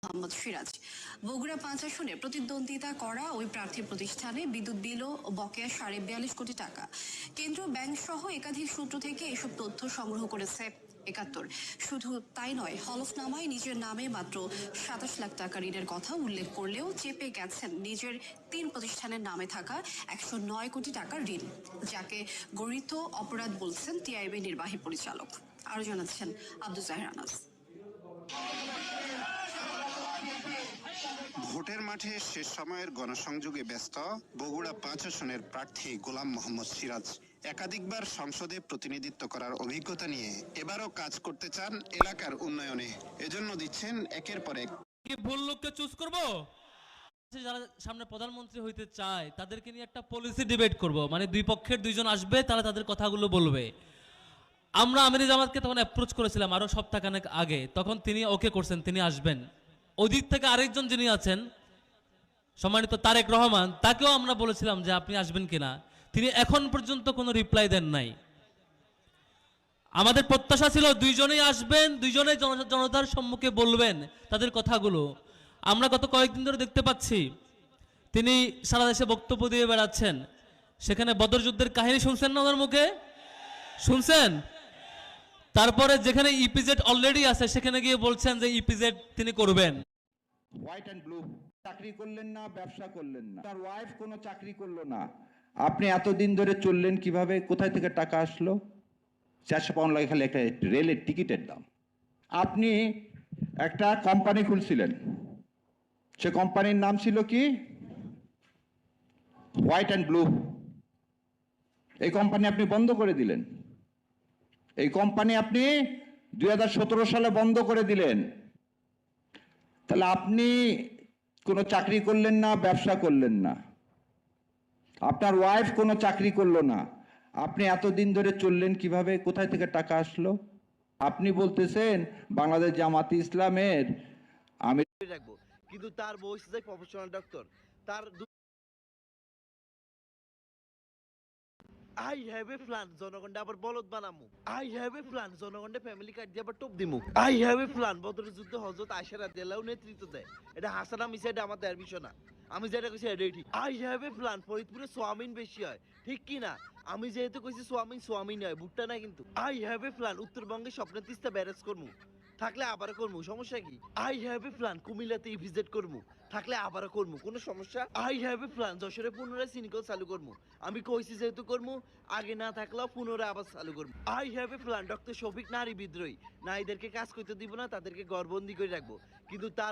মোহাম্মদ সিরাজ। বগুড়া ৫ আসনে প্রতিদ্বন্দ্বিতা করা ওই প্রার্থী প্রতিষ্ঠানে বিদ্যুৎ বিল ও বকেয়া ৪২.৫ কোটি টাকা। কেন্দ্রীয় ব্যাংক সহ একাধিক সূত্র থেকে এসব তথ্য সংগ্রহ করেছে ৭১। শুধু তাই নয়, হলফনামায় নিজের নামে মাত্র ২৭ লাখ টাকা ঋণের কথা উল্লেখ করলেও চেপে গেছেন নিজের ৩ প্রতিষ্ঠানের নামে থাকা ১০৯ কোটি টাকার ঋণ, যাকে গরিত অপরাধ বলছেন টিআইবি নির্বাহী পরিচালক। আরো জানাচ্ছেন আব্দুল জাহির আনাস। ভোটের মাঠে শেষ সময়ের গণসংযোগে ব্যস্ত বগুড়া ৫ আসনের প্রার্থী গোলাম মোহাম্মদ সিরাজ। একাধিকবার সংসদে প্রতিনিধিত্ব করার অভিজ্ঞতা নিয়ে এবারও কাজ করতে চান এলাকার উন্নয়নে। এজন্য দিচ্ছেন একের পর এক। কি ভুল লোককে চুজ করব? যারা সামনে প্রধানমন্ত্রী হইতে চায় তাদেরকে নিয়ে একটা পলিসি ডিবেট করব, মানে দুই পক্ষের দুইজন আসবে, তারা তাদের কথাগুলো বলবে। আমরা আমির জামাতকে তখন অ্যাপ্রোচ করেছিলাম আরো সপ্তাহখানেক আগে, তখন তিনি ওকে করছেন, তিনি আসবেন। ওই দিক থেকে আরেকজন যিনি আছেন সম্মানিত তারেক রহমান, তাকেও আমরা বলেছিলাম যে আপনি আসবেন কিনা। তিনি এখন পর্যন্ত কোনো রিপ্লাই দেন নাই। আমাদের প্রত্যাশা ছিল দুইজনেই আসবেন, দুইজনেই জনতার সম্মুখে বলবেন তাদের কথাগুলো। আমরা গত কয়েকদিন ধরে দেখতে পাচ্ছি তিনি সারা দেশে বক্তব্য দিয়ে বেড়াচ্ছেন। সেখানে বদর যুদ্ধের কাহিনী শুনছেন না ওনার মুখে? শুনছেন? তারপরে যেখানে ইপিজেড অলরেডি আছে সেখানে গিয়ে বলছেন যে ইপিজেড তিনি করবেন। হোয়াইট অ্যান্ড ব্লু, চাকরি করলেন না, ব্যবসা করলেন না, তার ওয়াইফ কোনো চাকরি করলো না, আপনি এতদিন ধরে চললেন কিভাবে? কোথায় থেকে টাকা আসলো? ৪০০ পাউন্ড লাগে খালি একটা রেলের টিকিটের দাম। আপনি একটা কোম্পানি খুলছিলেন, সে কোম্পানির নাম ছিল কি? White and blue. এই কোম্পানি আপনি বন্ধ করে দিলেন। এই কোম্পানি আপনি ২০১৭ সালে বন্ধ করে দিলেন। তাহলে আপনি কোনো চাকরি করলেন না, ব্যবসা করলেন না, আপনার ওয়াইফ কোনো চাকরি করলো না, আপনি এতদিন ধরে চললেন কিভাবে? কোথায় থেকে টাকা আসলো? আপনি বলতেছেন বাংলাদেশ জামাতে ইসলামের আমি রাখবো, কিন্তু তার বউ হচ্ছে প্রফেশনাল ডক্টর। তার আই হ্যাভ এ প্ল্যান, জনগণটা আবার বলদ বানামু। আই হ্যাভ এ প্ল্যান, জনগণটা ফ্যামিলি কার্ড দিয়ে আবার টপ দিমু। আই হ্যাভ এ প্ল্যান, বদরের যুদ্ধে হযরত আয়েশা রাদিয়াল্লাহু নেতৃত্ব দেয়। এটা হাসানা মিছা, এটা আমার দেয়ার বিষয় না। আমি যেটা কইছি এটাই ঠিক। আই হ্যাভ এ প্ল্যান, ফরিদপুরে সোয়ামিন বেশি হয়, ঠিক কি না? আমি যেহেতু কইছি সোয়ামিন হয়, ভুট্টা নাই কিন্তু। আই হ্যাভ এ প্ল্যান, উত্তরবঙ্গে স্বপ্নের তিস্তা ব্যারেজ করমু, থাকলে আবার করমু, সমস্যা কি? আই হ্যাভ এ প্ল্যান, কুমিল্লাতে ভিজিট করমু, থাকলে আবার করমু, কোনো সমস্যা? আই হ্যাভ এ প্ল্যান, যশোরে পুনরায় সিনিকল চালু করমু। আমি কইছি যেহেতু করমু, আগে না থাকলেও পুনরায় আবার চালু করবো। I have a plan, doctor Shafiq নারী বিদ্রোহী, নারীদেরকে কাজ করতে দিব না, তাদেরকে গর্ভবন্দী করে রাখবো, কিন্তু তার